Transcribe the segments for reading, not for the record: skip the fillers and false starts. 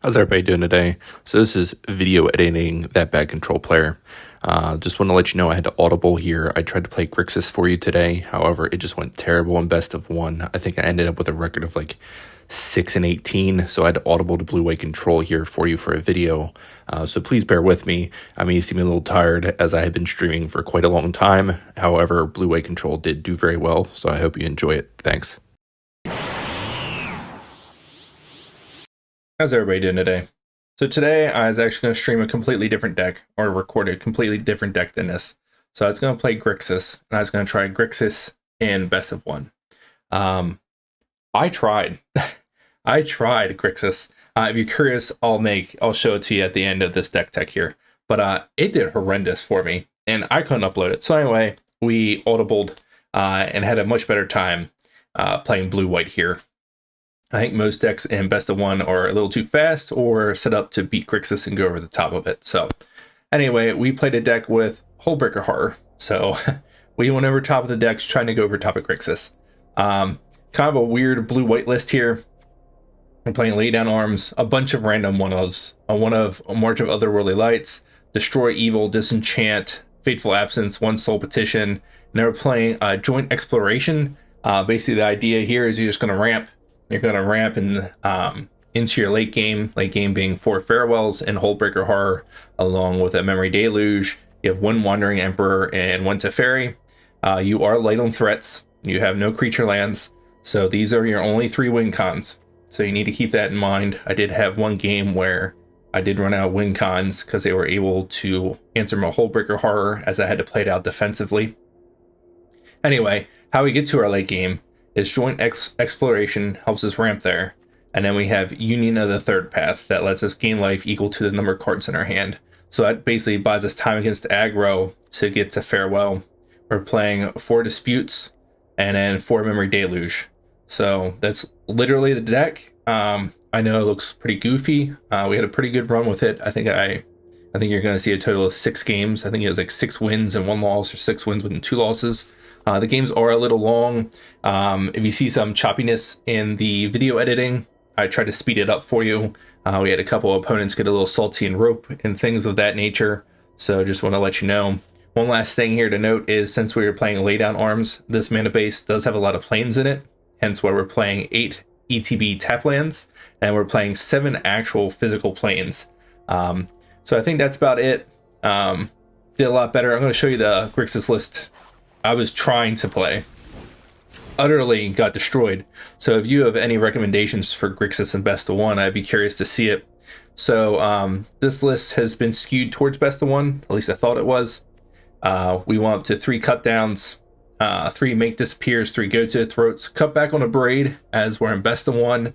How's everybody doing today? So this is video editing Thatbadcontrolplayer. Just want to let you know I had to audible here. I tried to play Grixis for you today. However, it just went terrible in best of one. I think I ended up with a record of like 6-18. So I had to audible to Blue Way Control here for you for a video. So please bear with me. I may seem a little tired as I have been streaming for quite a long time. However, Blue Way Control did do very well. So I hope you enjoy it. Thanks. How's everybody doing today? So today I was actually going to stream a completely different deck, or record a completely different deck than this. So I was going to play Grixis, and I was going to try Grixis in best of one. I tried. I tried Grixis. If you're curious, I'll show it to you at the end of this deck tech here. But it did horrendous for me, and I couldn't upload it. So anyway, we audibled and had a much better time playing blue-white here. I think most decks in best of one are a little too fast or set up to beat Grixis and go over the top of it. So anyway, we played a deck with Hullbreaker Horror. So we went over top of the decks trying to go over top of Grixis. Kind of a weird blue-white list here. We're playing Lay Down Arms, a bunch of random one-ofs. One of March of Otherworldly Lights, Destroy Evil, Disenchant, Fateful Absence, One Soul Petition. And then we're playing Joint Exploration. Basically the idea here is you're just going to ramp. You're going to ramp into your late game being 4 Farewells and Hullbreaker Horror, along with a Memory Deluge. You have 1 Wandering Emperor and 1 Teferi. You are light on threats. You have no creature lands. So these are your only 3 win cons. So you need to keep that in mind. I did have one game where I did run out of win cons because they were able to answer my Hullbreaker Horror as I had to play it out defensively. Anyway, how we get to our late game is Joint Exploration helps us ramp there, and then we have Union of the Third Path that lets us gain life equal to the number of cards in our hand. So that basically buys us time against Aggro to get to Farewell. We're playing 4 Disputes and then 4 Memory Deluge. So that's literally the deck. I know it looks pretty goofy. We had a pretty good run with it. I think you're going to see a total of 6 games. I think it was like 6 wins and 1 loss, or 6 wins with 2 losses. The games are a little long. If you see some choppiness in the video editing, I tried to speed it up for you. We had a couple opponents get a little salty and rope and things of that nature. So just want to let you know. One last thing here to note is, since we were playing Lay Down Arms, this mana base does have a lot of planes in it. Hence why we're playing 8 ETB tap lands, and we're playing 7 actual physical planes. So I think that's about it. Did a lot better. I'm going to show you the Grixis list I was trying to play. Utterly got destroyed. So if you have any recommendations for Grixis in best of one, I'd be curious to see it. So this list has been skewed towards best of one. At least I thought it was. We went up to 3 cut downs, 3 make disappears, 3 go to the throats, cut back on a braid as we're in best of one.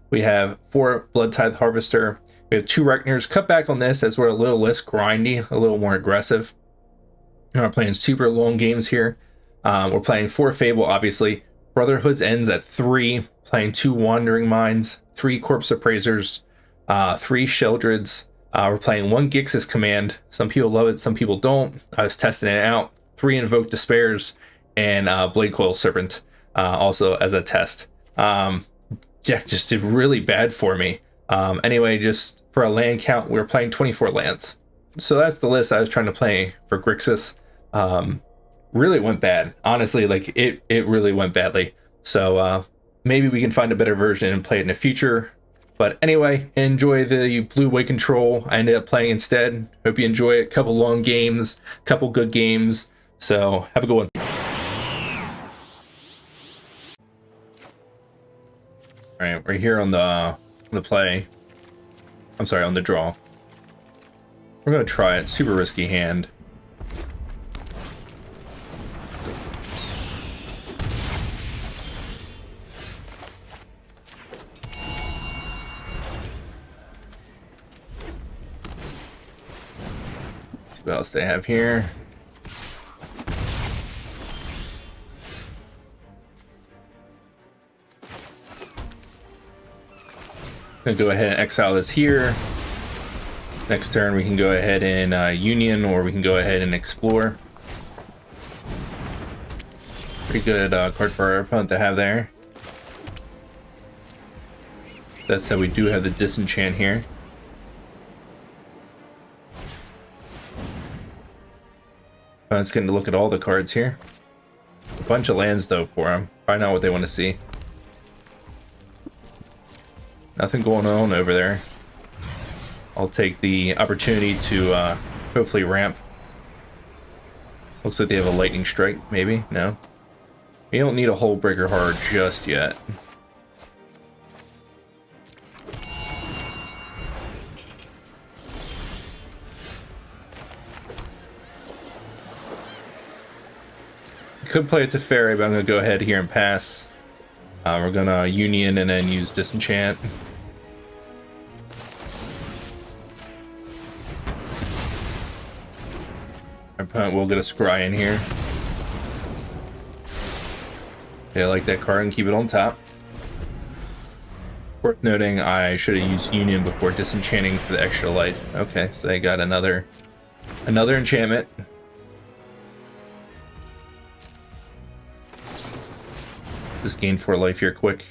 We have 4 Blood Tithe Harvester. We have 2 Reckoners. Cut back on this as we're a little less grindy, a little more aggressive. We're playing super long games here. We're playing 4 Fable, obviously. Brotherhood's ends at 3. Playing 2 Wandering Minds, 3 Corpse Appraisers, 3 Sheldreds. We're playing 1 Grixis Command. Some people love it, some people don't. I was testing it out. 3 Invoke Despairs, and Blade Coil Serpent also as a test. Deck just did really bad for me. Anyway, just for a land count, we were playing 24 lands. So that's the list I was trying to play for Grixis. Really went bad. Honestly, like it really went badly. So maybe we can find a better version and play it in the future. But anyway, enjoy the Blue Way Control I ended up playing instead. Hope you enjoy it. Couple long games, couple good games. So have a good one. All right, we're here on the play. I'm sorry, on the draw. We're gonna try it. Super risky hand. See what else they have here. Gonna go ahead and exile this here. Next turn we can go ahead and Union, or we can go ahead and Explore. Pretty good card for our opponent to have there. That said, we do have the disenchant here. Let's get to look at all the cards here. A bunch of lands though for them. Find out what they want to see. Nothing going on over there. I'll take the opportunity to hopefully ramp. Looks like they have a lightning strike, maybe? No. We don't need a Hullbreaker Hard just yet. Could play a Teferi, but I'm going to go ahead here and pass. We're going to Union and then use Disenchant. Our opponent will get a Scry in here. Okay, I like that card and keep it on top. Worth noting, I should have used Union before Disenchanting for the extra life. Okay, so they got another enchantment. Just gain 4 life here quick.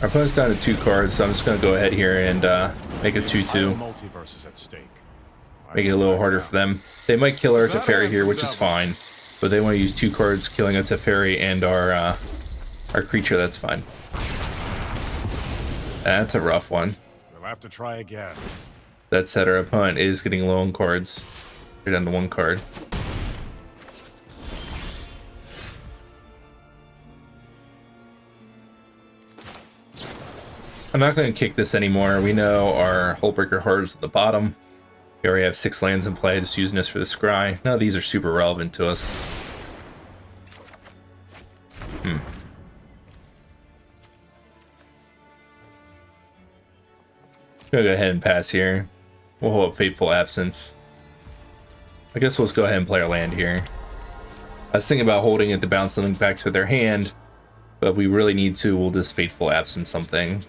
Our opponent's down to 2 cards, so I'm just going to go ahead here and make a 2/2. Make it a little harder for them. They might kill our Teferi here, which is fine, but they want to use 2 cards, killing a Teferi and our creature. That's fine. That's a rough one. We'll have to try again. That said, our opponent is getting low on cards. They're down to 1 card. I'm not going to kick this anymore. We know our Hullbreaker Hard is at the bottom. We already have 6 lands in play, just using this for the Scry. None of these are super relevant to us. Gonna go ahead and pass here. We'll hold up Fateful Absence. I guess we'll just go ahead and play our land here. I was thinking about holding it to bounce something back to their hand, but if we really need to, we'll just Fateful Absence something.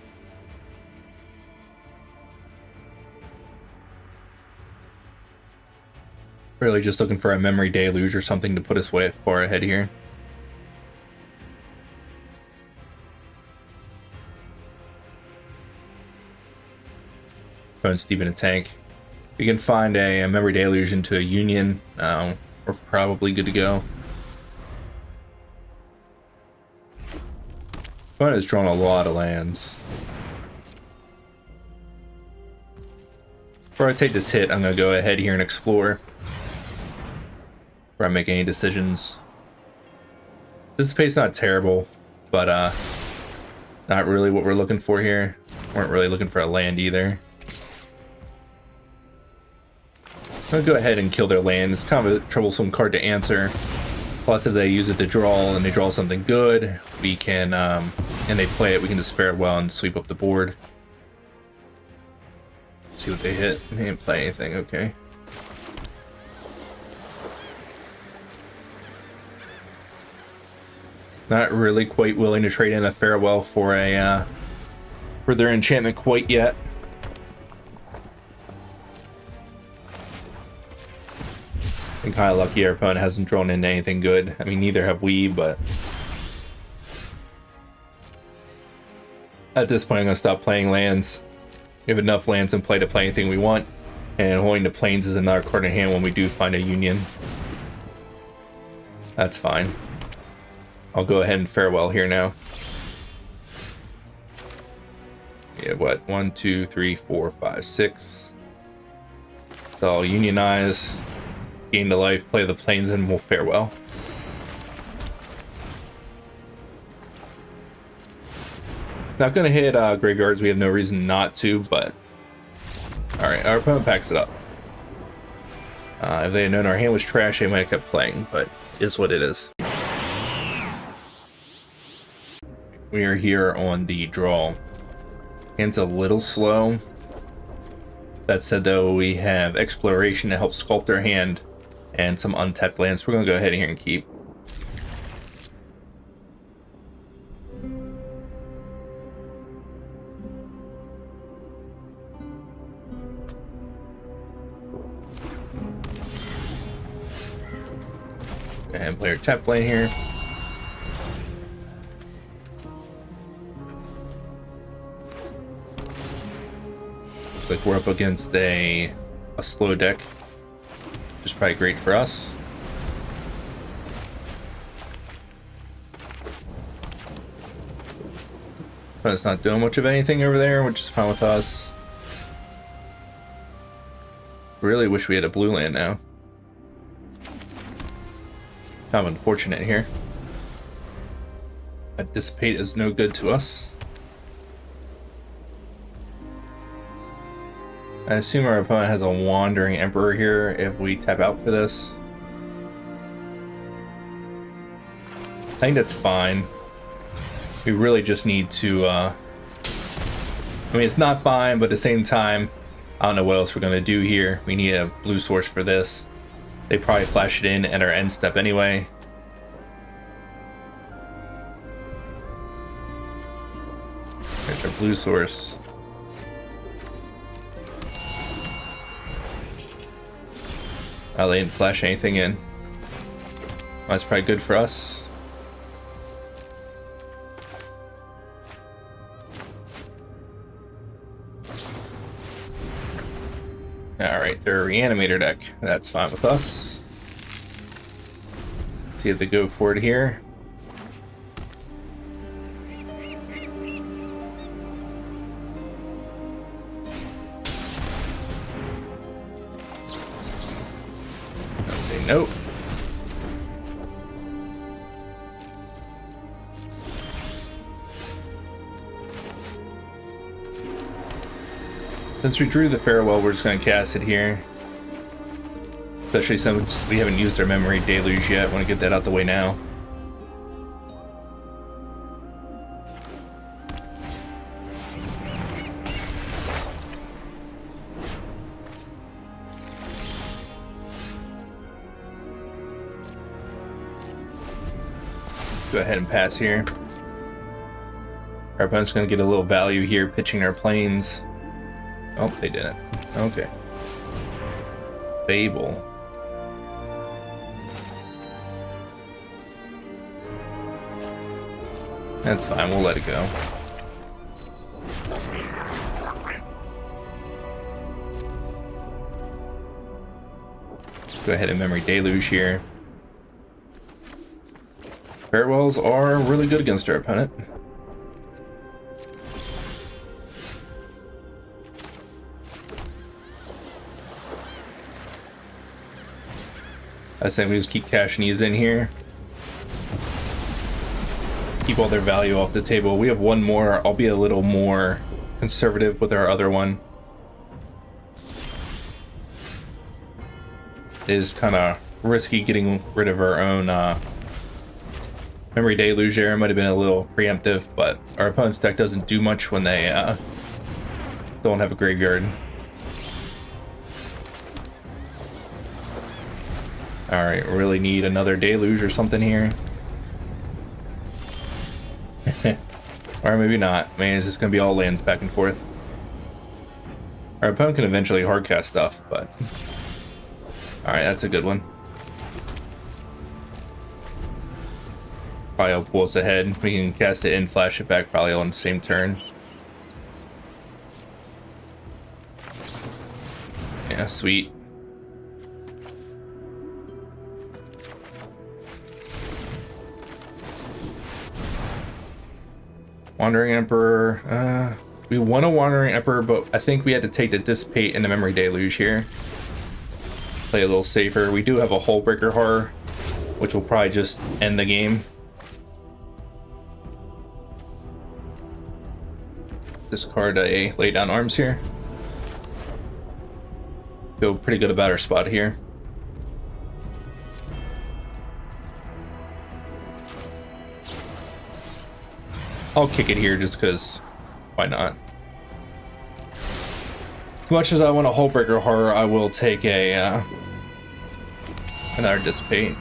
Really just looking for a Memory Deluge or something to put us way far ahead here. Opponent's deep in a tank. We can find a Memory Deluge into a Union. We're probably good to go. Opponent has drawn a lot of lands. Before I take this hit, I'm going to go ahead here and explore. Before I make any decisions. This pace not terrible, but not really what we're looking for here. Weren't really looking for a land either. I'm gonna go ahead and kill their land. It's kind of a troublesome card to answer. Plus, if they use it to draw and they draw something good, we can, and they play it, we can just fare well and sweep up the board. See what they hit. They didn't play anything, okay. Not really quite willing to trade in a farewell for a for their enchantment quite yet. I'm kind of lucky our opponent hasn't drawn into anything good. I mean, neither have we, but at this point I'm going to stop playing lands. We have enough lands in play to play anything we want, and holding the plains is another card in hand when we do find a Union. That's fine. I'll go ahead and farewell here now. Yeah, what? 1, 2, 3, 4, 5, 6. So I'll unionize. Gain the life, play the plains, and we'll farewell. Not gonna hit graveyards, we have no reason not to, but alright, our opponent packs it up. If they had known our hand was trash, they might have kept playing, but it is what it is. We are here on the draw. Hand's a little slow. That said, though, we have exploration to help sculpt our hand and some untapped lands. We're going to go ahead here and keep. Go ahead and play our tap lane here. Looks like we're up against a slow deck, which is probably great for us. But it's not doing much of anything over there, which is fine with us. Really wish we had a blue land now. Kind of unfortunate here. That dissipate is no good to us. I assume our opponent has a wandering emperor here if we tap out for this. I think that's fine. We really just need to, I mean, it's not fine, but at the same time, I don't know what else we're going to do here. We need a blue source for this. They probably flash it in at our end step anyway. There's our blue source. Oh, they didn't flash anything in. That's probably good for us. Alright, they're a reanimator deck. That's fine with us. See if they go for it here. I'll say nope. Since we drew the farewell, we're just going to cast it here. Especially since we haven't used our memory deluge yet. I want to get that out the way now. Go ahead and pass here. Our opponent's going to get a little value here pitching our planes. Oh, they didn't. Okay. Fable. That's fine, we'll let it go. Go ahead and memory deluge here. Farewells are really good against our opponent. I think we just keep cashing these in here. Keep all their value off the table. We have one more. I'll be a little more conservative with our other one. It is kind of risky getting rid of our own memory deluge there. Might have been a little preemptive, but our opponent's deck doesn't do much when they don't have a graveyard. Alright, really need another deluge or something here. Or maybe not. I mean, it's just going to be all lands back and forth. Our opponent can eventually hardcast stuff, but... Alright, that's a good one. Probably will pull us ahead. We can cast it in, flash it back probably on the same turn. Yeah, sweet. Wandering Emperor, we want a Wandering Emperor, but I think we had to take the Dissipate and the Memory Deluge here. Play a little safer. We do have a Hullbreaker Horror, which will probably just end the game. Discard a Lay Down Arms here. Feel pretty good about our spot here. I'll kick it here just because, why not? As much as I want a Hullbreaker Horror, I will take a another Dissipate.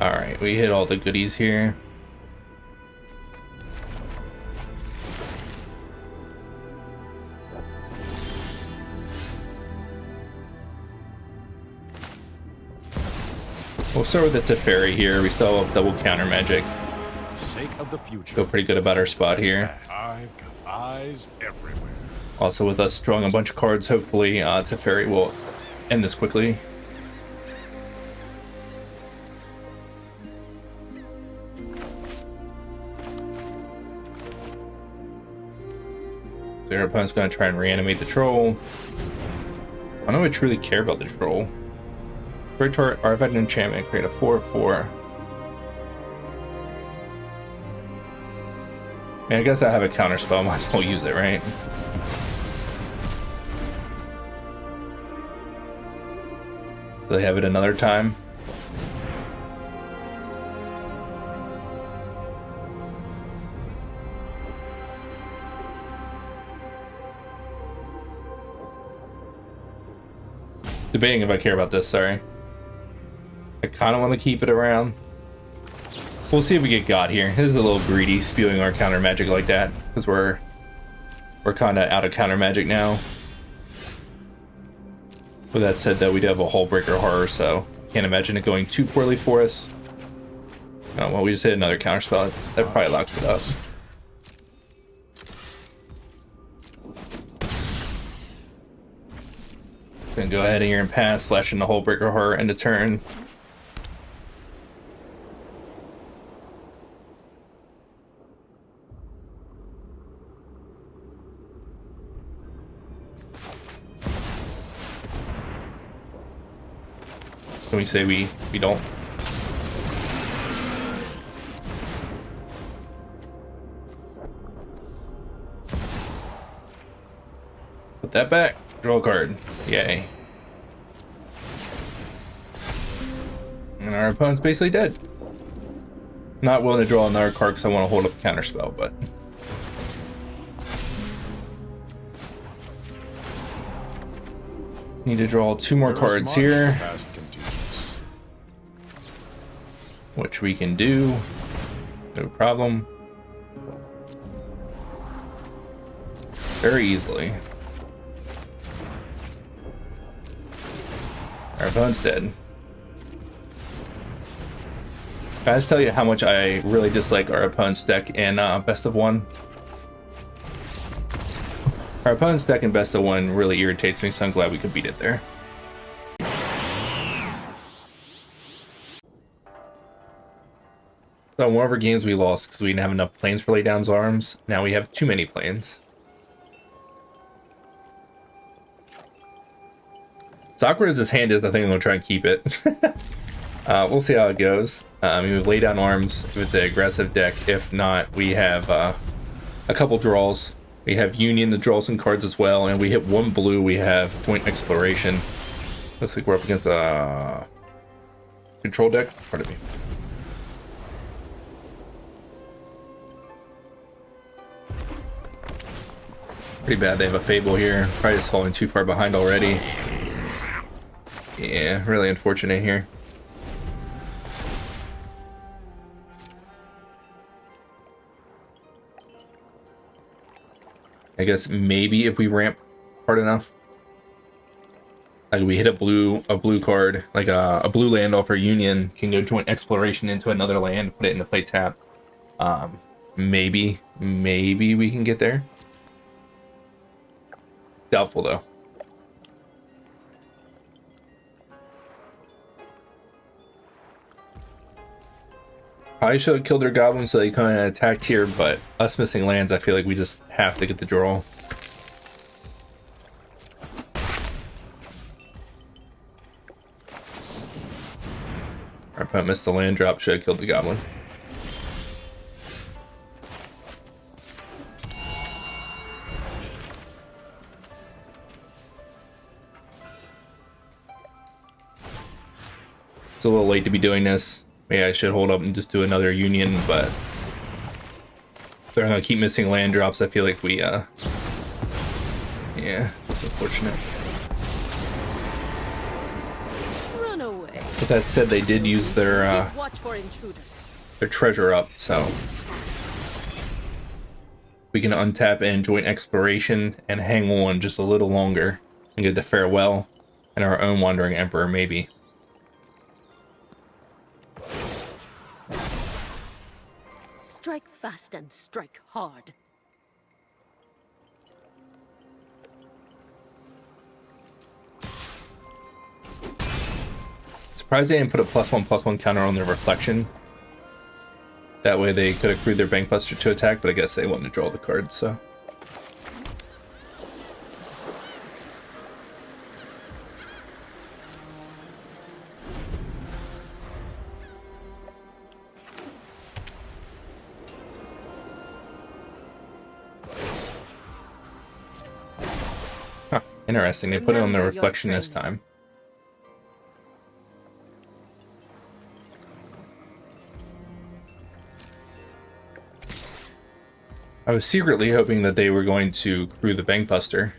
Alright, we hit all the goodies here. We'll start with the Teferi here. We still have double counter magic. For the sake of the future. Feel pretty good about our spot here. I've got eyes everywhere. Also, with us drawing a bunch of cards, hopefully Teferi will end this quickly. So your opponent's going to try and reanimate the troll. I don't know if I truly care about the troll. Create target artifact and enchantment, create a 4/4. I mean, I guess I have a counter spell, might as well use it, right? Do they have it another time? Debating if I care about this, sorry. I kind of want to keep it around. We'll see if we get God here. This is a little greedy, spewing our counter magic like that, because we're kind of out of counter magic now. With that said, though, we do have a Hullbreaker Horror, so can't imagine it going too poorly for us. Oh, well, we just hit another counter spell. That probably locks it up. Just gonna go ahead here and pass, flash in the Hullbreaker Horror end of turn. Can we say we don't? Put that back. Draw a card. Yay. And our opponent's basically dead. Not willing to draw another card because I want to hold up a counter spell, but need to draw 2 more cards here, which we can do, no problem, very easily. Our opponent's dead. Guys, tell you how much I really dislike our opponent's deck in Best of 1. Our opponent's deck in Best of 1 really irritates me, so I'm glad we could beat it there. So one of our games we lost because we didn't have enough planes for Laydown's Arms. Now we have too many planes. So awkward as this hand is, I think I'm going to try and keep it. We'll see how it goes. We have Laydown Arms if it's an aggressive deck. If not, we have a couple draws. We have Union that draws some cards as well, and we hit 1 blue. We have Joint Exploration. Looks like we're up against a control deck. Pardon me. Pretty bad. They have a Fable here. Probably just falling too far behind already. Yeah, really unfortunate here. I guess maybe if we ramp hard enough, like we hit a blue card, like a blue land off our Union, can go Joint Exploration into another land, put it into play tap. Maybe we can get there. Doubtful though. Probably should have killed their goblins so they kind of attacked here, but us missing lands, I feel like we just have to get the draw. Our opponent missed the land drop, should have killed the goblin. It's a little late to be doing this. Maybe I should hold up and just do another Union, but if they're gonna keep missing land drops, I feel like we, yeah, unfortunate. Run away. With that said, they did use their treasure up, so we can untap and Joint Exploration and hang on just a little longer and get the Farewell and our own Wandering Emperor, maybe. fast and strike hard. Surprised they didn't put a +1/+1 counter on their reflection. That way they could accrue their Bankbuster to attack, but I guess they wanted to draw the cards, so. Huh, interesting. They put it on the reflection this time. I was secretly hoping that they were going to crew the Bankbuster.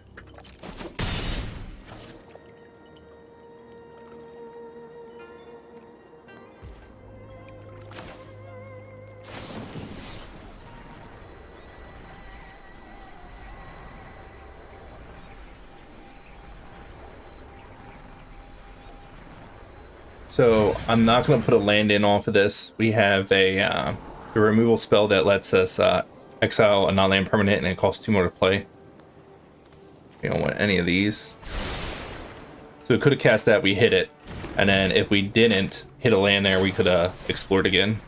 So I'm not going to put a land in off of this. We have a removal spell that lets us exile a non-land permanent, and it costs 2 more to play. We don't want any of these. So we could have cast that, we hit it, and then if we didn't hit a land there, we could have explored again.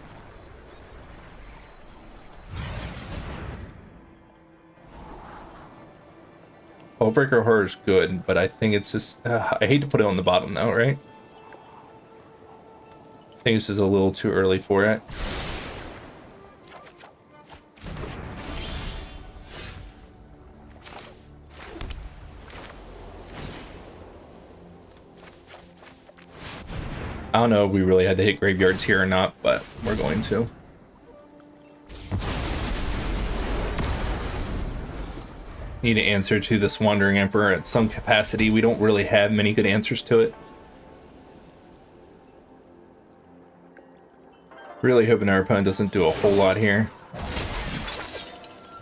Hullbreaker Horror is good, but I think it's just... I hate to put it on the bottom though, right? I think this is a little too early for it. I don't know if we really had to hit graveyards here or not, but we're going to. Need an answer to this Wandering Emperor at some capacity. We don't really have many good answers to it. Really hoping our opponent doesn't do a whole lot here.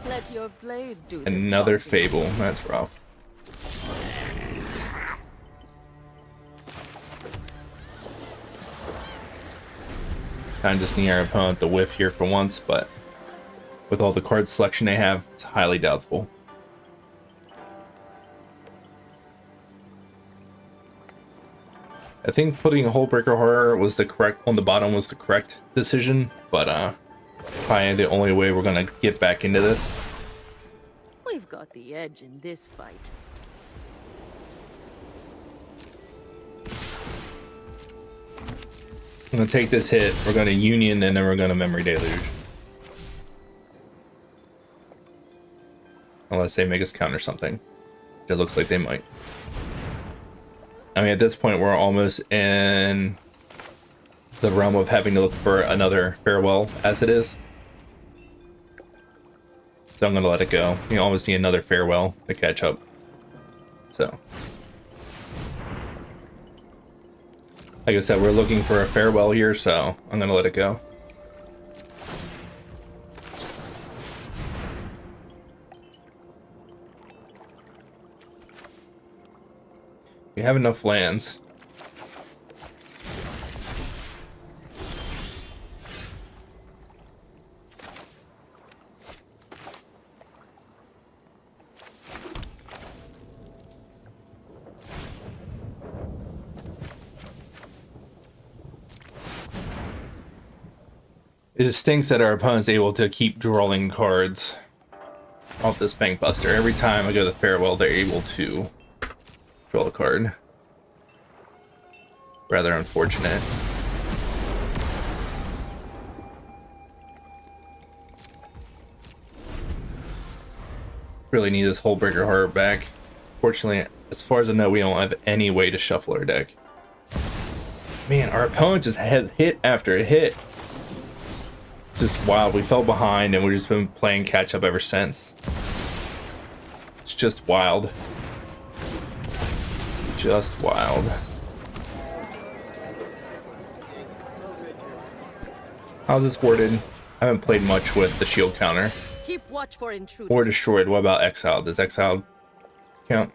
Let your blade do the Another talking. Fable. That's rough. Kind of just need our opponent to whiff here for once, but with all the card selection they have, it's highly doubtful. I think putting a Hullbreaker Horror was the correct on the bottom was the correct decision, but probably the only way we're gonna get back into this. We've got the edge in this fight. I'm gonna take this hit, we're gonna Union, and then we're gonna Memory Deluge. Unless they make us counter something. It looks like they might. I mean, at this point, we're almost in the realm of having to look for another Farewell as it is. So I'm gonna let it go. You almost need another Farewell to catch up. So. Like I said, we're looking for a Farewell here, so I'm gonna let it go. We have enough lands. It stinks that our opponent's able to keep drawing cards off this Bankbuster. Every time I go to Farewell, they're able to draw the card. Rather unfortunate. Really need this Hullbreaker Horror back. Fortunately, as far as I know, we don't have any way to shuffle our deck. Man, our opponent just has hit after hit. It's just wild. We fell behind and we've just been playing catch up ever since. It's just wild. Just wild. How's this worded? I haven't played much with the shield counter. Keep watch for intruders. Or destroyed. What about exiled? Does exiled count?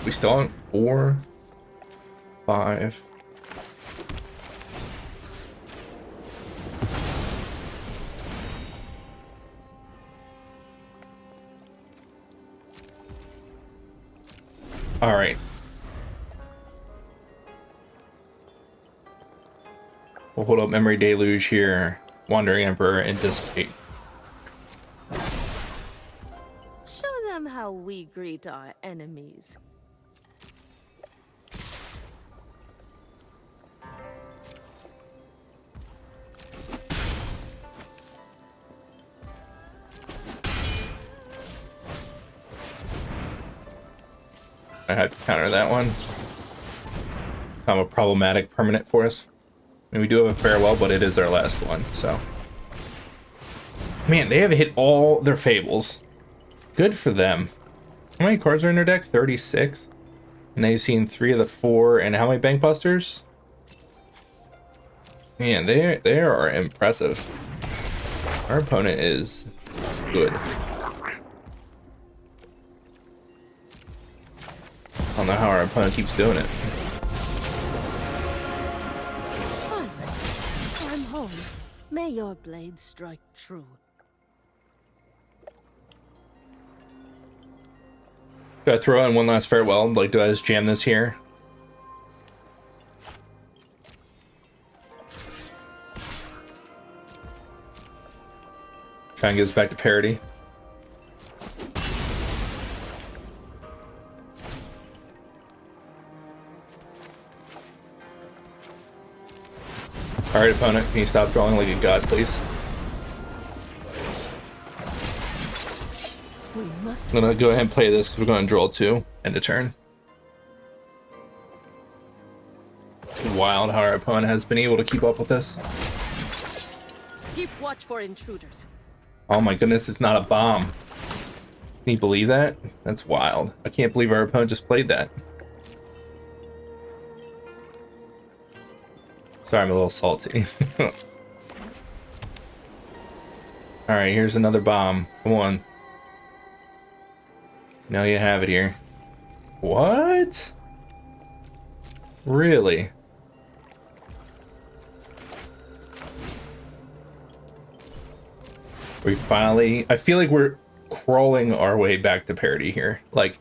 We still on 4? 5. All right. We'll hold up Memory Deluge here, Wandering Emperor, and Dissipate. Show them how we greet our enemies. I had to counter that one. Kind of a problematic permanent for us. I mean, we do have a farewell, but it is our last one, so. Man, they have hit all their fables. Good for them. How many cards are in their deck? 36. And they've seen 3 of the 4. And how many Bank Busters? Man, they are impressive. Our opponent is good. I don't know how our opponent keeps doing it. I'm home. May your blade strike true. Do I throw in one last farewell? Like, do I just jam this here? Try and get us back to parity. Alright, opponent, can you stop drawing like a god, please? I'm gonna go ahead and play this because we're gonna draw 2. End of turn. It's wild how our opponent has been able to keep up with this. Keep watch for intruders. Oh my goodness, it's not a bomb. Can you believe that? That's wild. I can't believe our opponent just played that. Sorry, I'm a little salty. Alright, here's another bomb. Come on. Now you have it here. What? Really? We finally... I feel like we're crawling our way back to parity here. Like,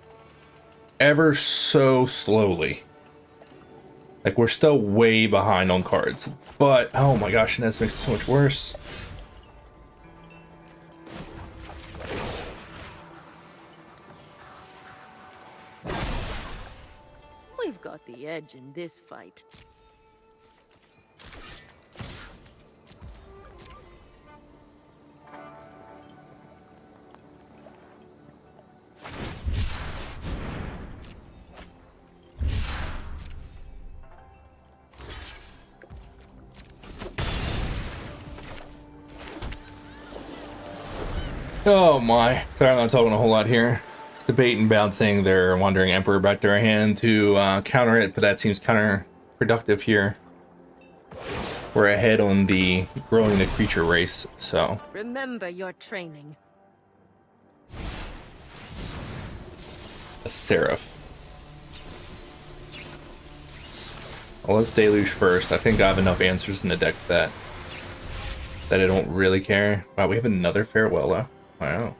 ever so slowly. Like, we're still way behind on cards. But, oh my gosh, and this makes it so much worse. We've got the edge in this fight. Oh my. Sorry, I'm not talking a whole lot here. Debating bouncing their Wandering Emperor back to our hand to counter it, but that seems counterproductive here. We're ahead on the growing the creature race, so. Remember your training. A Seraph. Well, let's Deluge first. I think I have enough answers in the deck that I don't really care. Wow, we have another Farewell left. Wow.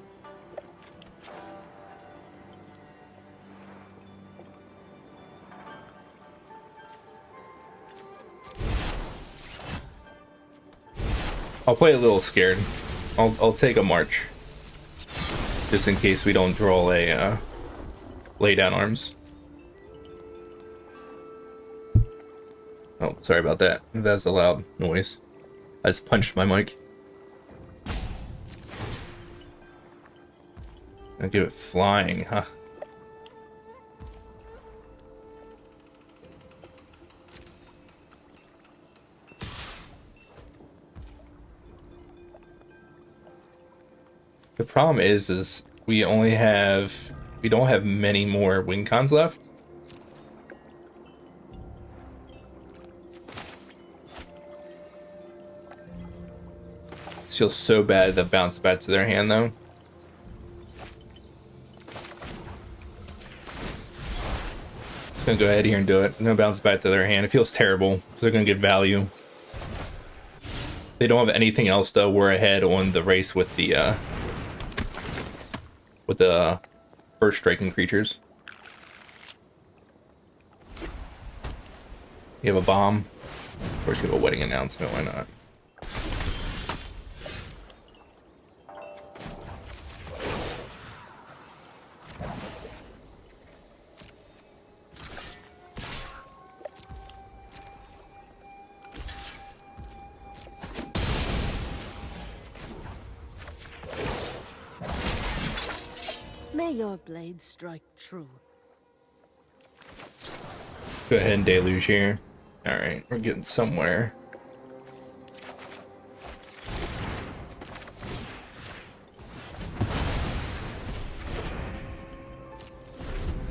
I'll play a little scared. I'll take a march. Just in case we don't draw a lay down arms. Oh, sorry about that. That's a loud noise. I just punched my mic. I'll give it flying, huh? The problem is we don't have many more win cons left. This feels so bad that bounce back to their hand though. Gonna go ahead here and do it. I'm gonna bounce back to their hand. It feels terrible because they're gonna get value. They don't have anything else though. We're ahead on the race with the first striking creatures. You have a bomb. Of course, you have a wedding announcement. Why not? May your blade strike true. Go ahead and deluge here. All right, we're getting somewhere.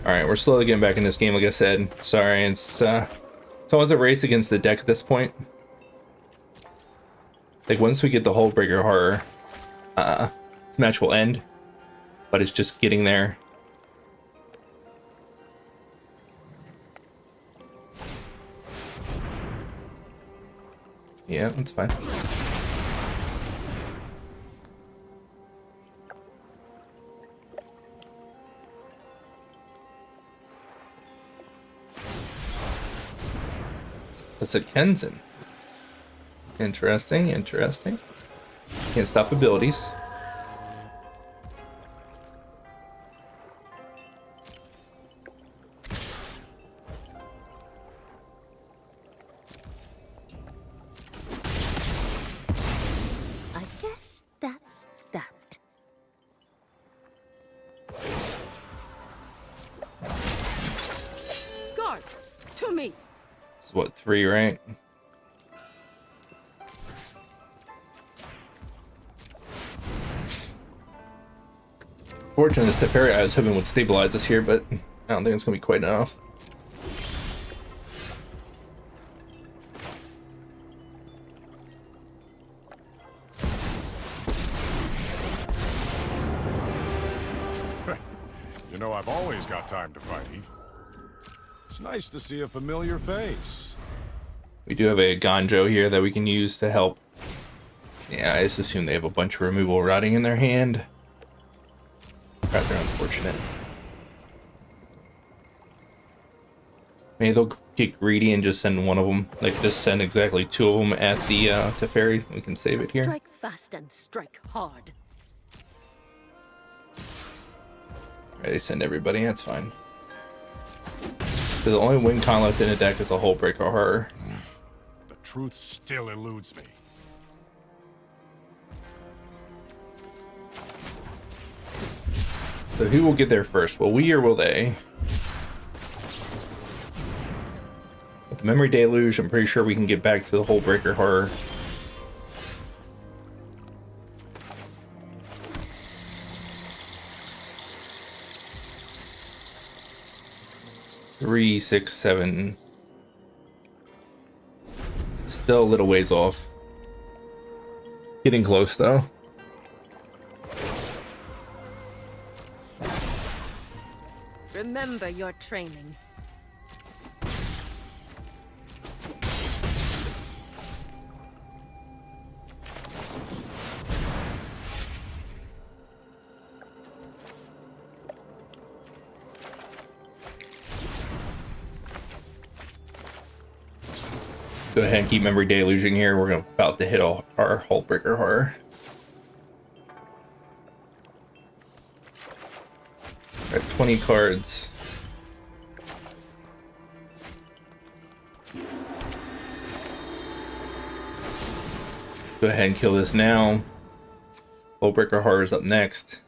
All right, we're slowly getting back in this game. Like I said, sorry, it's always a race against the deck at this point. Like once we get the Hullbreaker Horror, this match will end. But it's just getting there. Yeah, that's fine. That's a Kenzen. Interesting, interesting. Can't stop abilities. That's that. Guards, to me. This is what, 3, right? Fortunately, this Teferi I was hoping would stabilize us here, but I don't think it's gonna be quite enough. You know, I've always got time to fight, Eve. It's nice to see a familiar face. We do have a Ganjo here that we can use to help. Yeah, I just assume they have a bunch of removal rotting in their hand. Rather unfortunate. Maybe they'll get greedy and just send one of them. Like, just send exactly 2 of them at the Teferi. We can save it here. Strike fast and strike hard. Right, they send everybody. That's fine. The only win con left in the deck is a Hullbreaker Horror. The truth still eludes me. So who will get there first? Will we or will they? With the Memory Deluge, I'm pretty sure we can get back to the Hullbreaker Horror. Three, 6, 7. Still a little ways off. Getting close though. Remember your training. Go ahead and keep Memory Deluging here. We're about to hit our Hullbreaker Horror. At 20 cards. Go ahead and kill this now. Hullbreaker Horror is up next.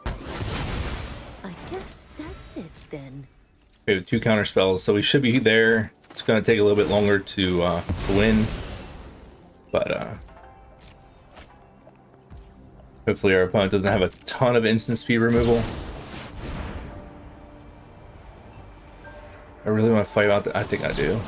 I guess that's it then. We have 2 counter spells, so we should be there. It's going to take a little bit longer to win, but hopefully our opponent doesn't have a ton of instant speed removal. I really want to fight out that. I think I do.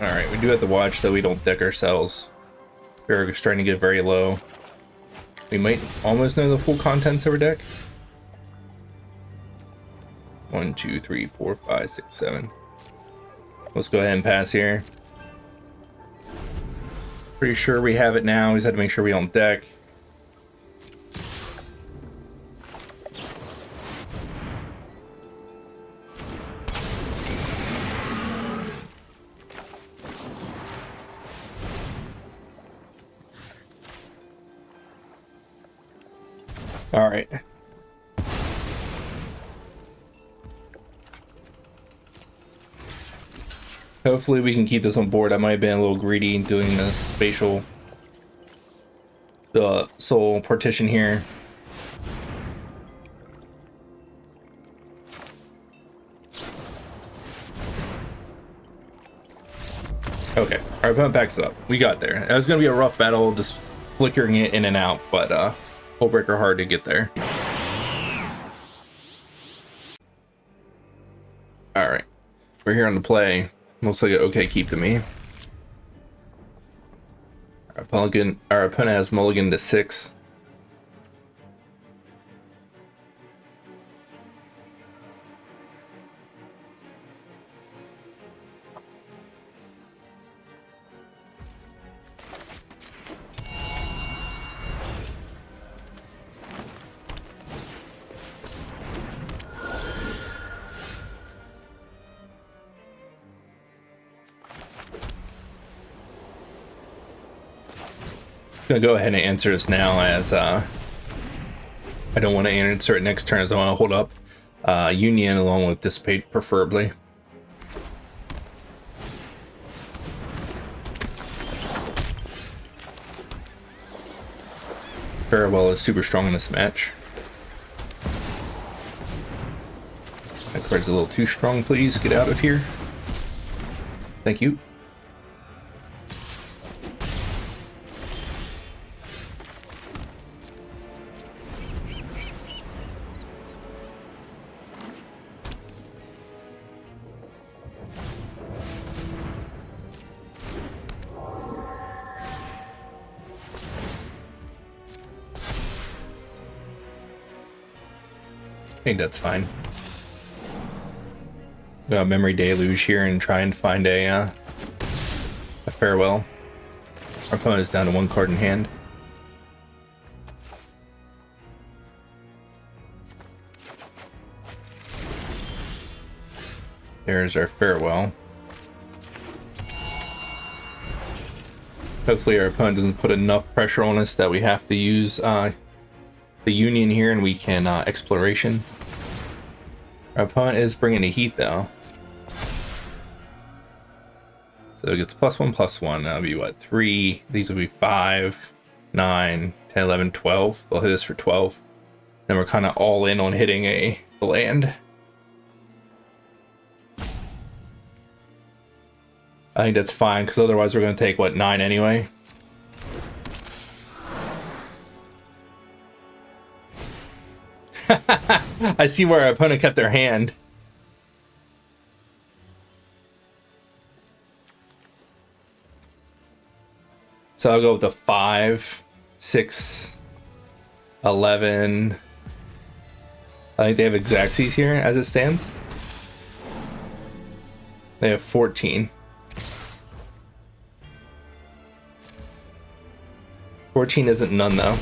Alright, we do have to watch so we don't deck ourselves. We're starting to get very low. We might almost know the full contents of our deck. 1, 2, 3, 4, 5, 6, 7. Let's go ahead and pass here. Pretty sure we have it now. We just have to make sure we don't deck. All right. Hopefully we can keep this on board. I might have been a little greedy in doing the spatial, the soul partition here. Okay, our opponent backs it up. We got there. It was gonna be a rough battle, just flickering it in and out, but we'll break our hard to get there. All right, we're here on the play. Looks like an okay keep to me. Our opponent has mulligan to 6. Gonna go ahead and answer this now, as I don't want to answer it next turn, as I want to hold up Union along with Dissipate, preferably. Farewell is super strong in this match. That card's a little too strong, please. Get out of here. Thank you. I think that's fine. Got memory deluge here and try and find a farewell. Our opponent is down to 1 card in hand. There's our farewell. Hopefully our opponent doesn't put enough pressure on us that we have to use the Union here, and we can exploration. Our opponent is bringing a heat though, so it gets +1/+1. That'll be what, 3? These will be 5, 9, 10, 11, 12. They'll hit us for 12. Then we're kind of all in on hitting a land. I think that's fine, because otherwise we're going to take, what, 9 anyway? I see where our opponent kept their hand. So I'll go with the 5, 6, 11. I think they have Grixis here as it stands. They have 14. 14 isn't none though.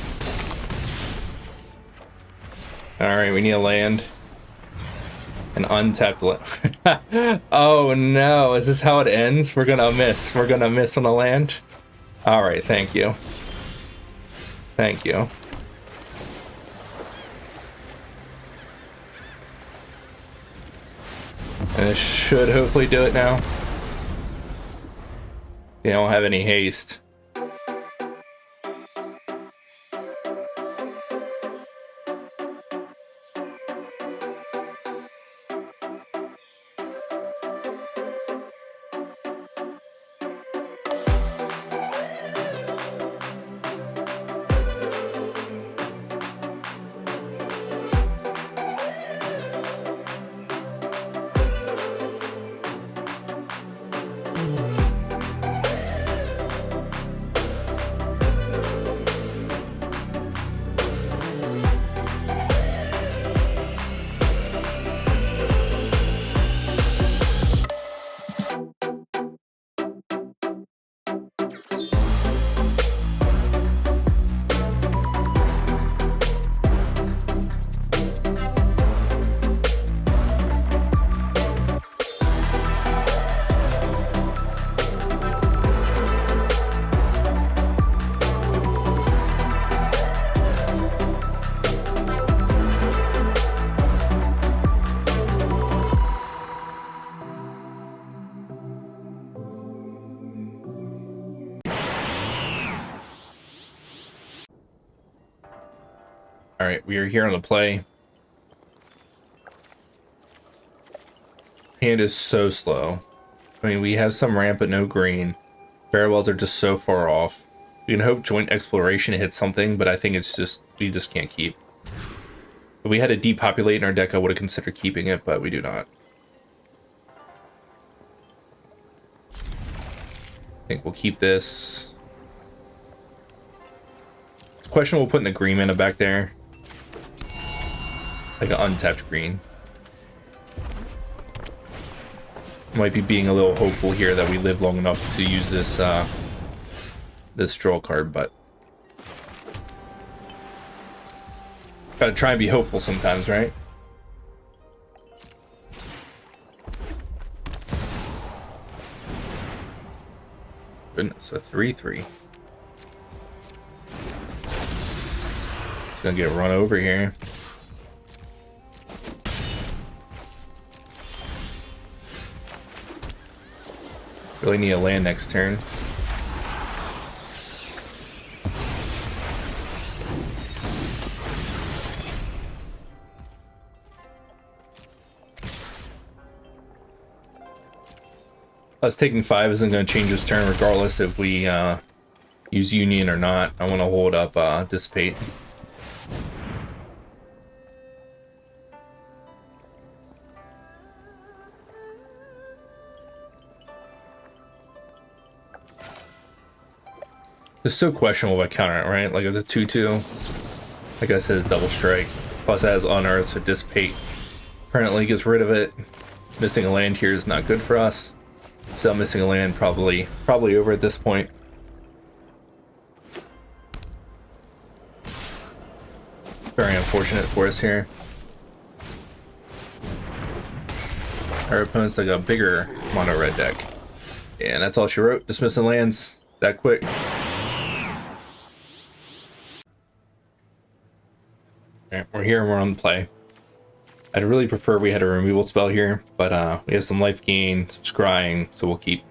Alright, we need a land. An untapped land. Oh no, is this how it ends? We're gonna miss. We're gonna miss on a land. Alright, thank you. Thank you. And it should hopefully do it now. They don't have any haste. All right, we are here on the play. Hand is so slow. I mean, we have some ramp but no green. Farewells are just so far off. We can hope joint exploration hits something, but I think it's just, we just can't keep. If we had to depopulate in our deck, I would have considered keeping it, but we do not. I think we'll keep this. It's questionable putting the green mana back there. Like an untapped green. Might be being a little hopeful here that we live long enough to use this this draw card, but gotta try and be hopeful sometimes, right? Goodness, a 3/3. It's gonna get run over here. Really need a land next turn. Us taking 5 isn't going to change this turn regardless if we use Union or not. I want to hold up Dissipate. It's so questionable if I counter it, right? Like it's a 2/2. Like I said, it's double strike. Plus it has Unearth, so Dissipate permanently gets rid of it. Missing a land here is not good for us. Still missing a land, probably over at this point. Very unfortunate for us here. Our opponent's like a bigger mono red deck. And that's all she wrote. Dismissing lands that quick. Alright, we're here and we're on the play. I'd really prefer we had a removal spell here, but we have some life gain, some scrying, so we'll keep.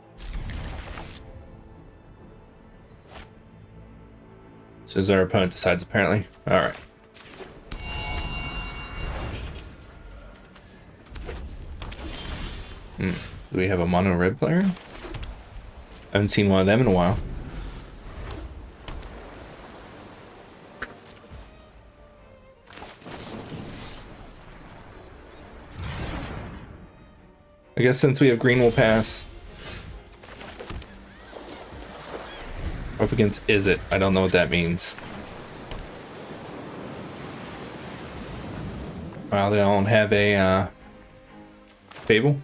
As soon as our opponent decides, apparently. Alright. Do we have a mono red player? I haven't seen one of them in a while. I guess since we have green, we'll pass. Up against Is It? I don't know what that means. Wow, they don't have a Fable.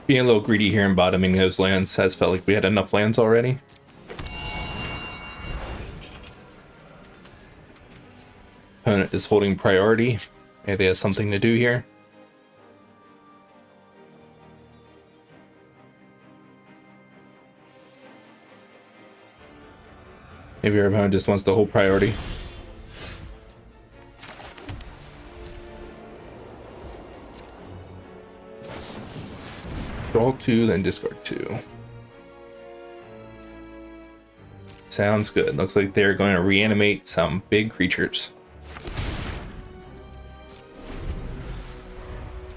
Being a little greedy here and bottoming those lands has felt like we had enough lands already. Opponent is holding priority. Maybe they have something to do here. Maybe our opponent just wants to hold priority. Draw 2, then discard 2. Sounds good. Looks like they're going to reanimate some big creatures.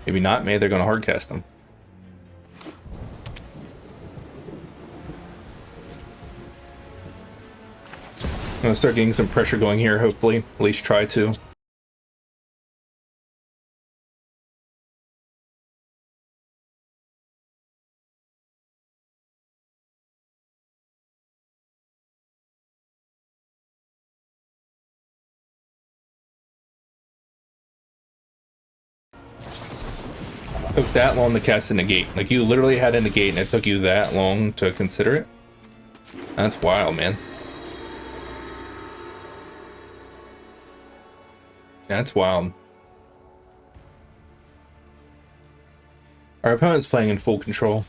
Maybe not. Maybe they're going to hardcast them. I'm going to start getting some pressure going here, hopefully. At least try to. Took that long to cast a negate. Like, you literally had a negate and it took you that long to consider it? That's wild, man. That's wild. Our opponent's playing in full control.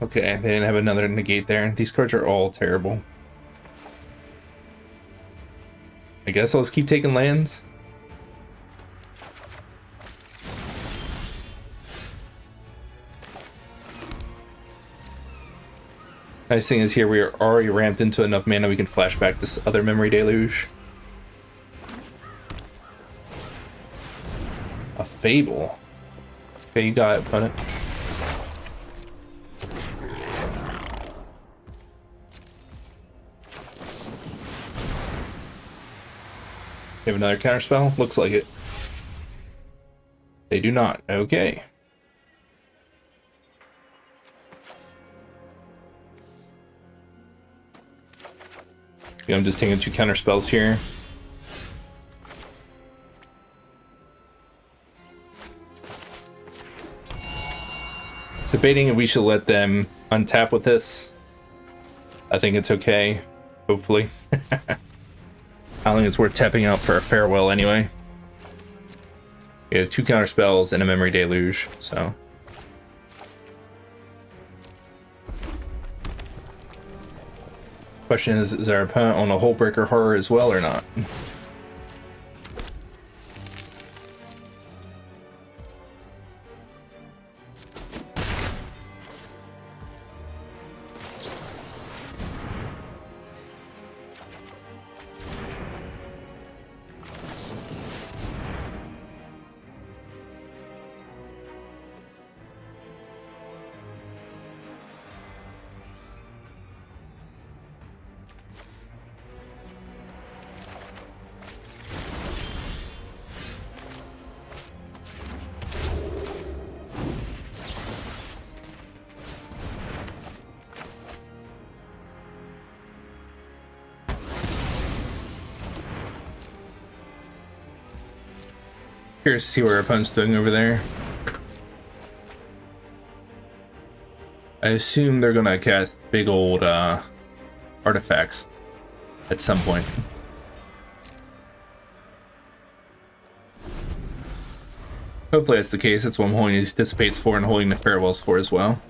Okay, they didn't have another negate there. These cards are all terrible. I guess I'll just keep taking lands. Nice thing is here we are already ramped into enough mana we can flash back this other memory deluge. A Fable. Okay, you got it, opponent. You have another counterspell? Looks like it. They do not. Okay. Okay, I'm just taking 2 counterspells here. Debating if we should let them untap with this. I think it's okay, hopefully. I don't think it's worth tapping out for a farewell anyway. We have 2 counterspells and a memory deluge, so. Question is our opponent on a Hullbreaker Horror as well or not? Curious to see what our opponent's doing over there. I assume they're gonna cast big old artifacts at some point. Hopefully that's the case. That's what I'm holding these dissipates for and holding the farewells for as well.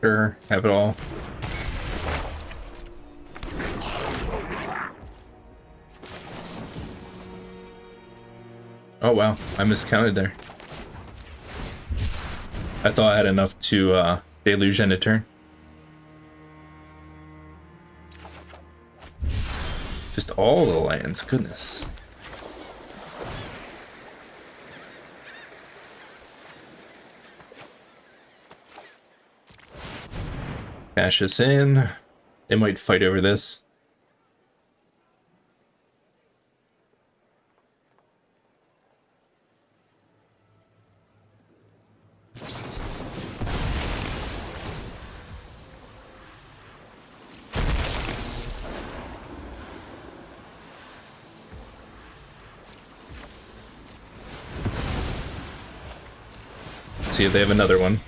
Sure, have it all. Oh wow, I miscounted there. I thought I had enough to deluge end a turn. Just all the lands, goodness. Cash this in. They might fight over this. Let's see if they have another one.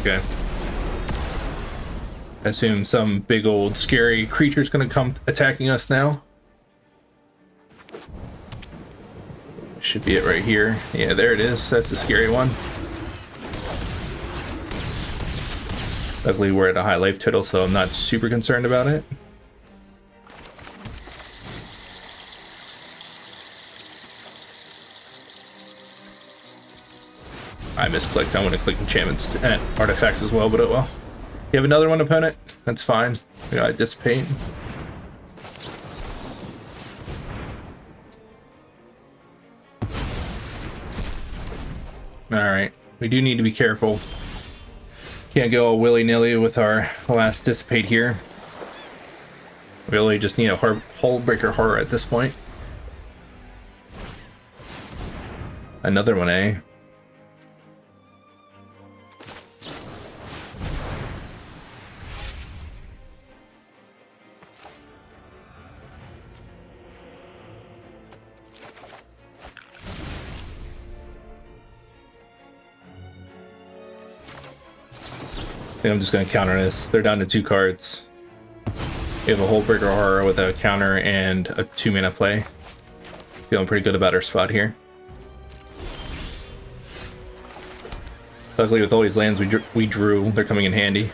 Okay. I assume some big old scary creature's gonna come attacking us now. Should be it right here. Yeah, there it is. That's the scary one. Luckily we're at a high life total, so I'm not super concerned about it. I misclicked. I want to click enchantments and artifacts as well, but oh well. You have another one, opponent? That's fine. We gotta dissipate. Alright. We do need to be careful. Can't go all willy-nilly with our last dissipate here. We really just need a Hullbreaker Horror at this point. Another one, eh? think I'm just gonna counter this. They're down to 2 cards. We have a Hullbreaker Horror with a counter and a 2-mana play. Feeling pretty good about our spot here. Luckily, with all these lands we drew, they're coming in handy.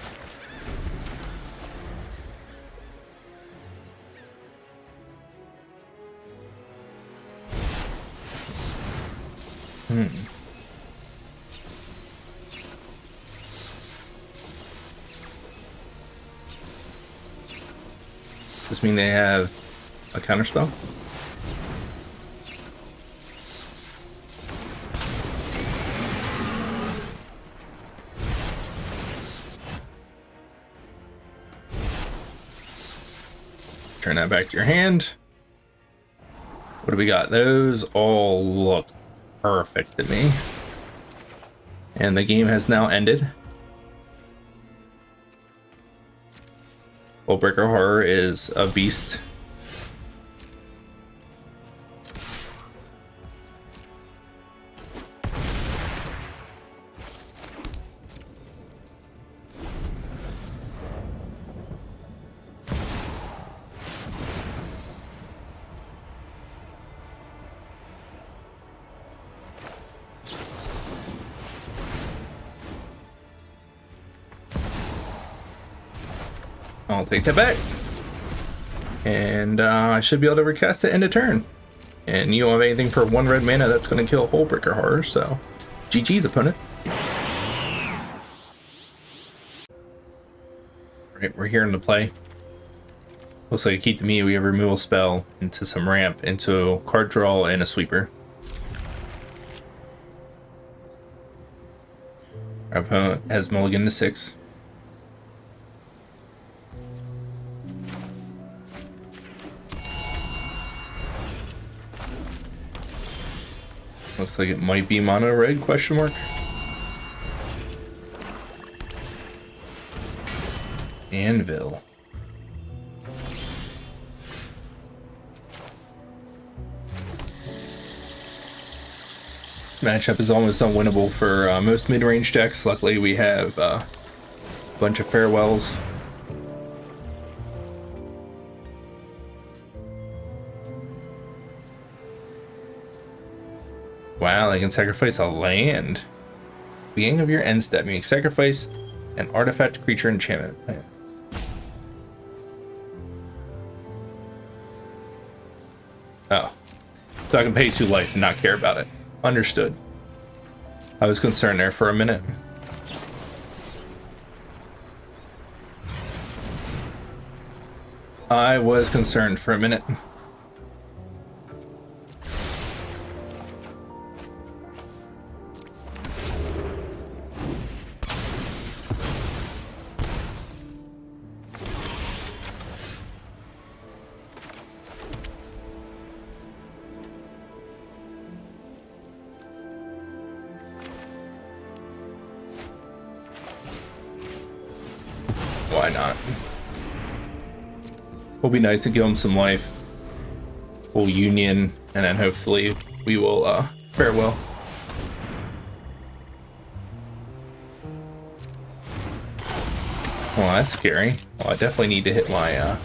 Does this mean they have a counterspell? Turn that back to your hand. What do we got? Those all look perfect to me. And the game has now ended. Hullbreaker Horror is a beast. I'll take that back. And I should be able to recast it end of turn. And you don't have anything for 1 red mana that's going to kill Hullbreaker Horror, so GG's, opponent. Alright, we're here in the play. Looks like a keep to me, we have removal spell into some ramp, into a card draw and a sweeper. Our opponent has mulligan to 6. Looks like it might be mono red, question mark. Anvil. This matchup is almost unwinnable for most mid-range decks. Luckily we have a bunch of farewells. Wow, they can sacrifice a land. Beginning of your end step, you can sacrifice an artifact, creature, enchantment. Oh. So I can pay 2 life and not care about it. Understood. I was concerned there for a minute. I was concerned for a minute. Why not? Will be nice to give him some life. We'll union, and then hopefully we will farewell. Well, that's scary. Well, I definitely need to hit my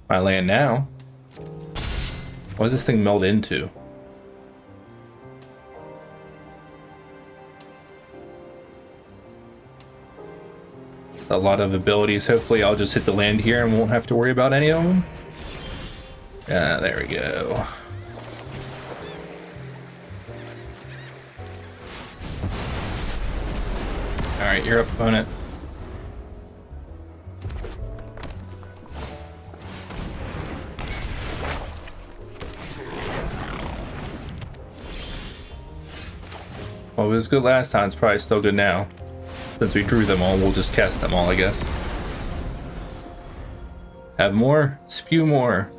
my land now. What does this thing meld into? A lot of abilities. Hopefully I'll just hit the land here and won't have to worry about any of them. There we go. Alright, you're up, opponent. Well, it was good last time, it's probably still good now. Since we drew them all, we'll just cast them all, I guess. Have more? Spew more.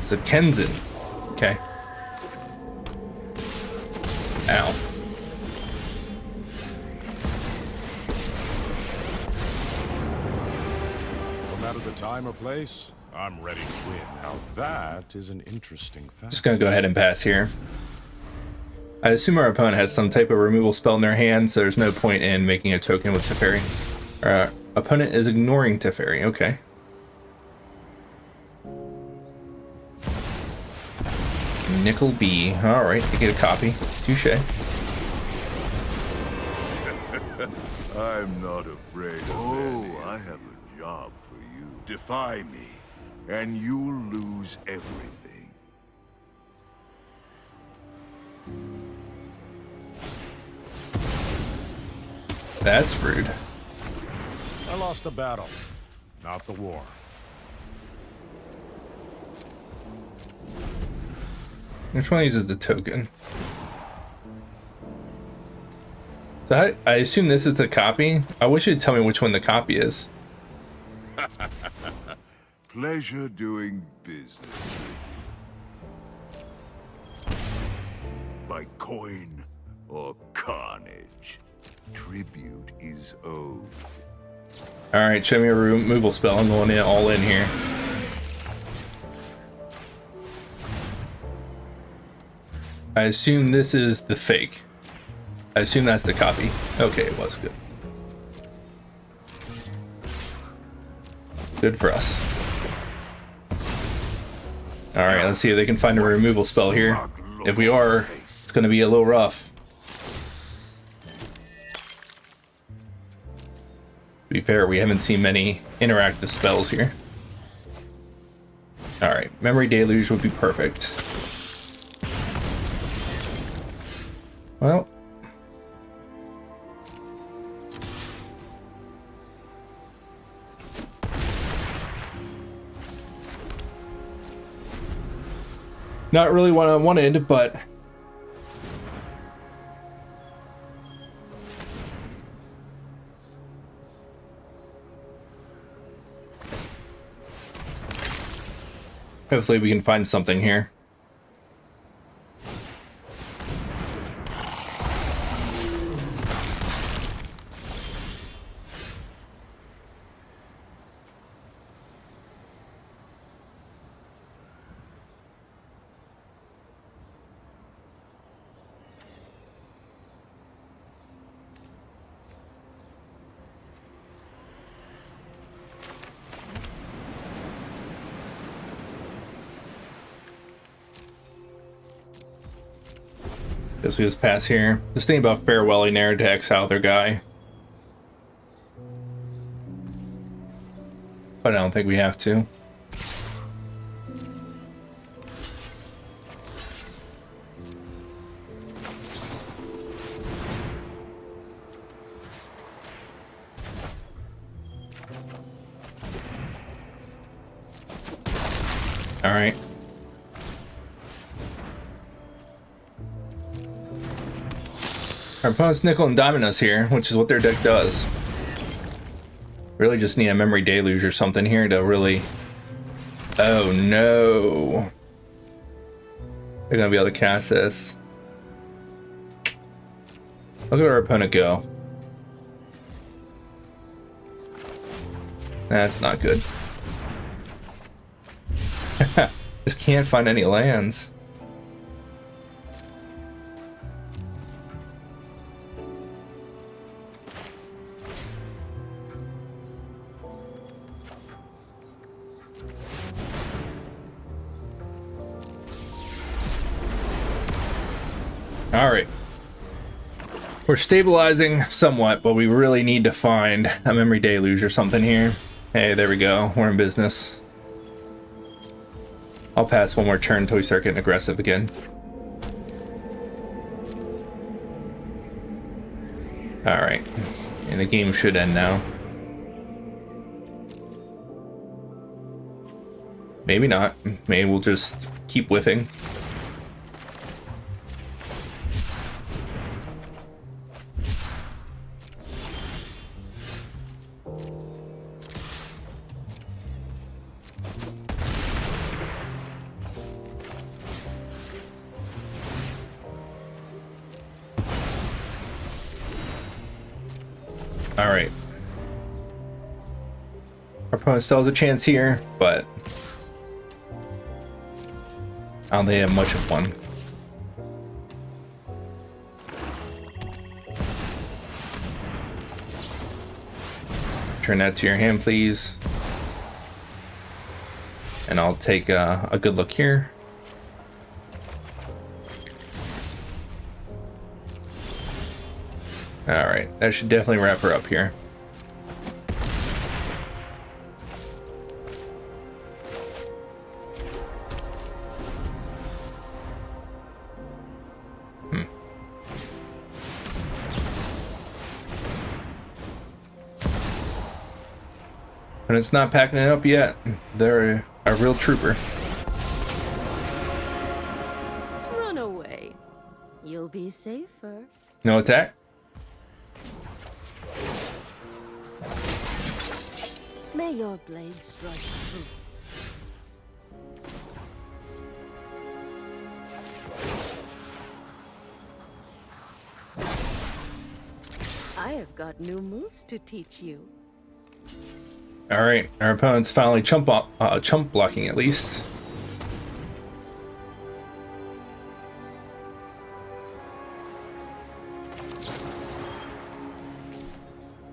It's a Kenzin. Okay. Ow. No matter the time or place, I'm ready to win. Now that is an interesting fact. Just gonna go ahead and pass here. I assume our opponent has some type of removal spell in their hand, so there's no point in making a token with Teferi. Our opponent is ignoring Teferi, okay. Nickel B. Alright, I get a copy. Touche. I'm not afraid of I have a job for you. Defy me, and you'll lose everything. That's rude. I lost the battle, not the war. Which one uses the token? So I assume this is the copy? I wish you'd tell me which one the copy is. Pleasure doing business. By coin or carnage, tribute is owed. Alright, show me a removal spell. I'm going in all in here. I assume this is the fake. I assume that's the copy. Okay, it was good. Good for us. Alright, let's see if they can find a removal spell here. If we are, it's going to be a little rough. To be fair, we haven't seen many interactive spells here. Alright, Memory Deluge would be perfect. Well. Not really what I wanted, but hopefully we can find something here. Guess we just pass here. Just think about farewelling there to exile their guy. But I don't think we have to. All right. Our opponent's nickel and diming us here, which is what their deck does. Really just need a Memory Deluge or something here to really... Oh no. They're gonna be able to cast this. Look at our opponent go. That's not good. Just can't find any lands. All right. We're stabilizing somewhat, but we really need to find a Memory Deluge or something here. Hey, there we go. We're in business. I'll pass one more turn until we start getting aggressive again. All right. And the game should end now. Maybe not. Maybe we'll just keep whiffing. All right. Our opponent still has a chance here, but I don't think they have much of one. Return that to your hand, please. And I'll take a good look here. Alright, that should definitely wrap her up here. And it's not packing it up yet. They're a real trooper. Run away. You'll be safer. No attack? May your blade strike true. I have got new moves to teach you. All right, our opponent's finally chump blocking at least.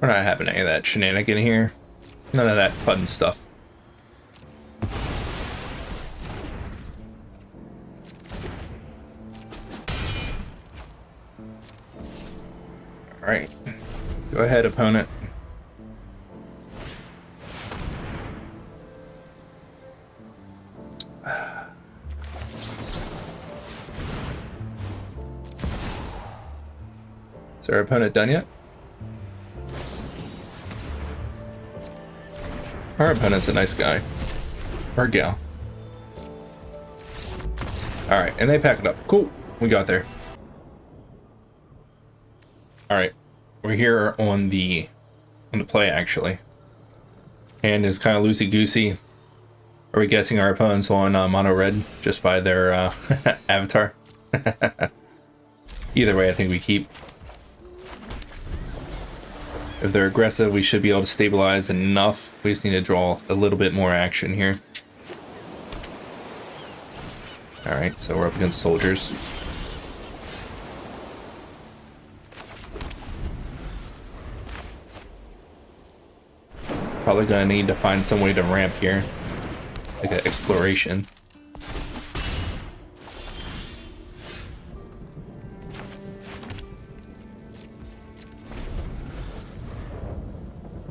We're not having any of that shenanigan here. None of that fun stuff. All right, go ahead, opponent. Is our opponent done yet? Our opponent's a nice guy. Or gal. Alright, and they pack it up. Cool. We got there. Alright. We're here on the play actually. Hand is kind of loosey-goosey. Are we guessing our opponent's on mono red just by their avatar? Either way, I think we keep. If they're aggressive, we should be able to stabilize enough. We just need to draw a little bit more action here. Alright, so we're up against soldiers. Probably gonna need to find some way to ramp here. Like an exploration.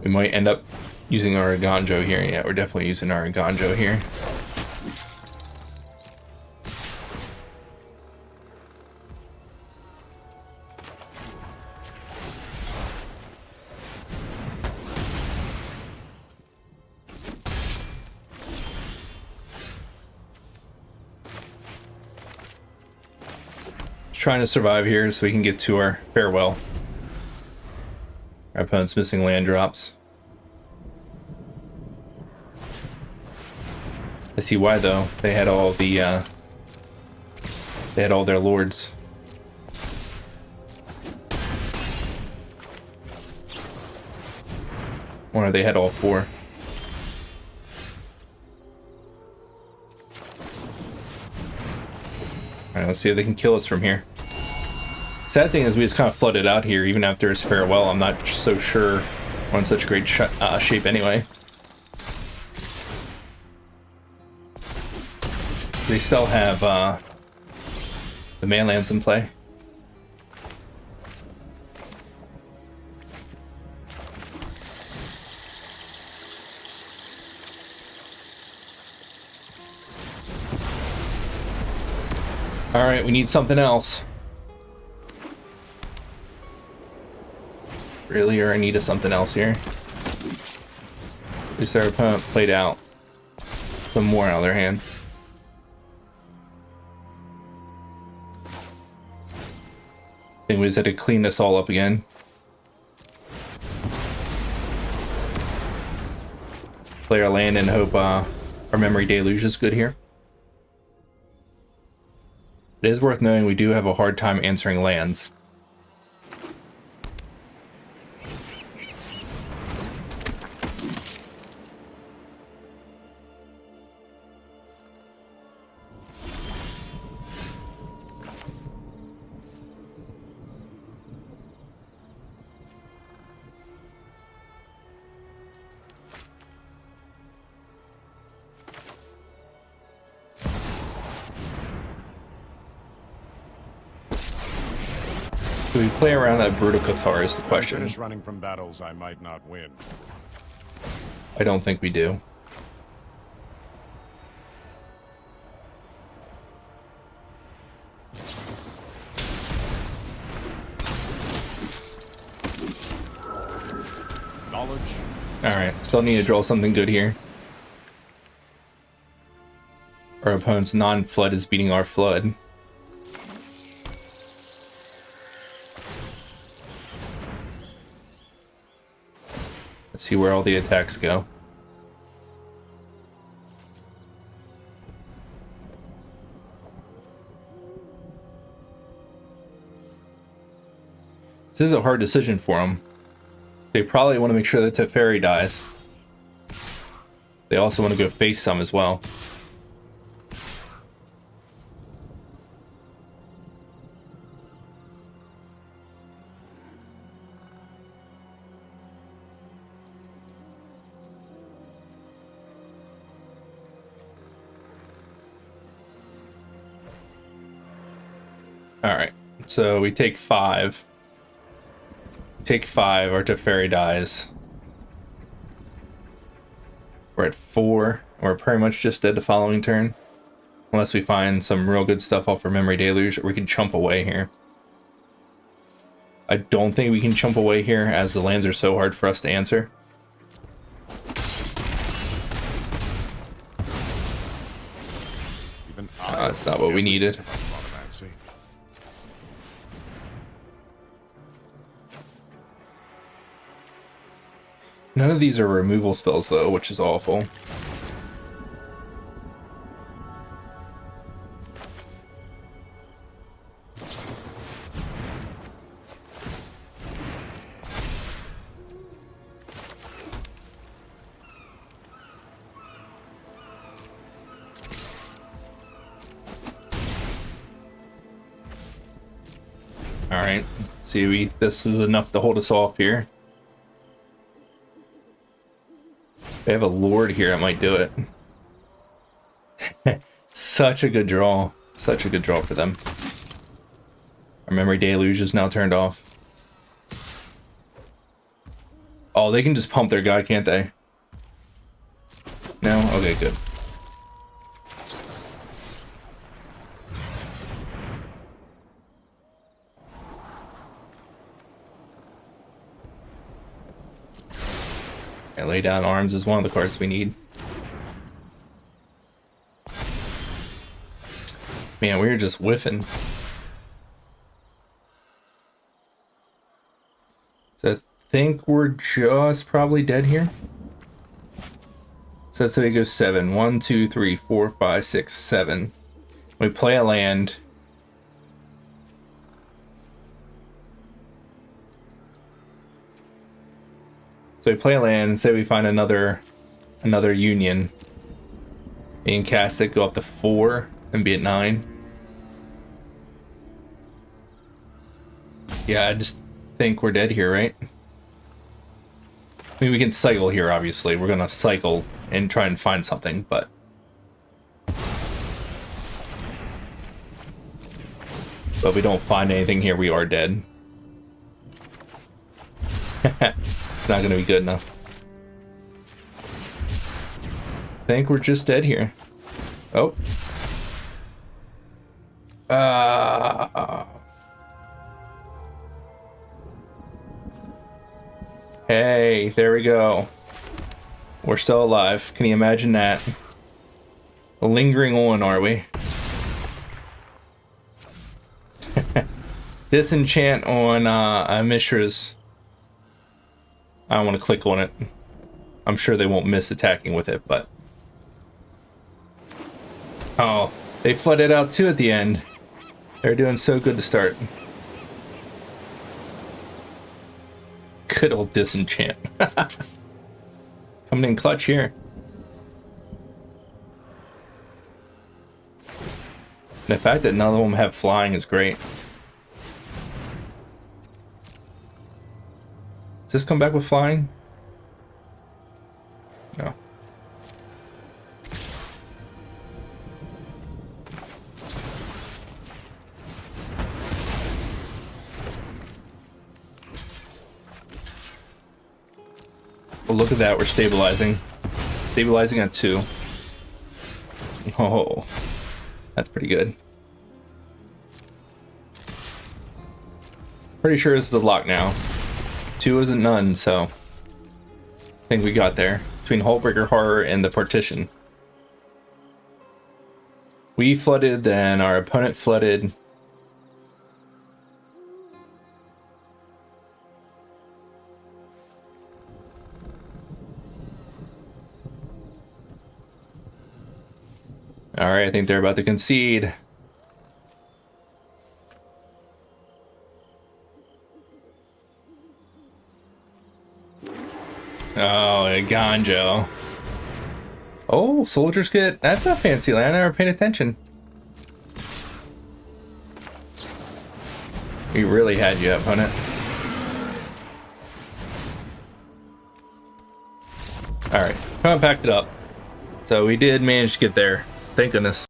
We might end up using our Aggro here. Yeah, we're definitely using our Aggro here. Trying to survive here so we can get to our farewell. Our opponent's missing land drops. I see why though. They had all the they had all their lords. Or they had all four. Alright, let's see if they can kill us from here. Sad thing is we just kind of flooded out here even after his farewell. I'm not so sure we're in such great shape anyway. They still have the manlands in play. Alright, we need something else. Really, or I need something else here. At least our opponent played out some more out of their hand. I think we just had to clean this all up again. Play our land and hope our memory deluge is good here. It is worth knowing we do have a hard time answering lands. Do we play around that Brutal Cathar is the question. Finish running from battles I might not win. I don't think we do. Knowledge. Alright, still need to draw something good here. Our opponent's non-flood is beating our flood. Let's see where all the attacks go. This is a hard decision for them. They probably want to make sure that Teferi dies. They also want to go face some as well. Alright, so we take 5. Take 5, our Teferi dies. We're at 4. We're pretty much just dead the following turn. Unless we find some real good stuff off our Memory Deluge, or we can chump away here. I don't think we can chump away here, as the lands are so hard for us to answer. That's not what we needed. None of these are removal spells, though, which is awful. Alright, see, this is enough to hold us off here. If they have a Lord here, I might do it. Such a good draw. Such a good draw for them. Our Memory Deluge is now turned off. Oh, they can just pump their guy, can't they? No? Okay, good. Lay Down Arms is one of the cards we need. Man, we were just whiffing. So I think we're just probably dead here. So let's say we go 7. 1, 2, 3, 4, 5, 6, 7. We play a land. So we play a land and say we find another union. We can cast it, go up to 4 and be at 9. Yeah, I just think we're dead here, right? I mean, we can cycle here, obviously. We're gonna cycle and try and find something, but we don't find anything here, we are dead. It's not gonna be good enough. I think we're just dead here. Oh. Hey, there we go. We're still alive. Can you imagine that? Lingering on, are we? Disenchant on Mishra's. I don't want to click on it. I'm sure they won't miss attacking with it, but... Oh, they flooded out too at the end. They're doing so good to start. Good old Disenchant. Coming in clutch here. The fact that none of them have flying is great. Does this come back with flying? No. Well, look at that, we're stabilizing. Stabilizing on 2. Oh, that's pretty good. Pretty sure this is the lock now. 2 isn't none, so I think we got there. Between Hullbreaker Horror and the Partition. We flooded, then our opponent flooded. Alright, I think they're about to concede. Oh, a Ganjo. Oh, Soldier's Kit. That's a fancy land. I never paid attention. We really had you up on it. Alright, come on, packed it up. So we did manage to get there. Thank goodness.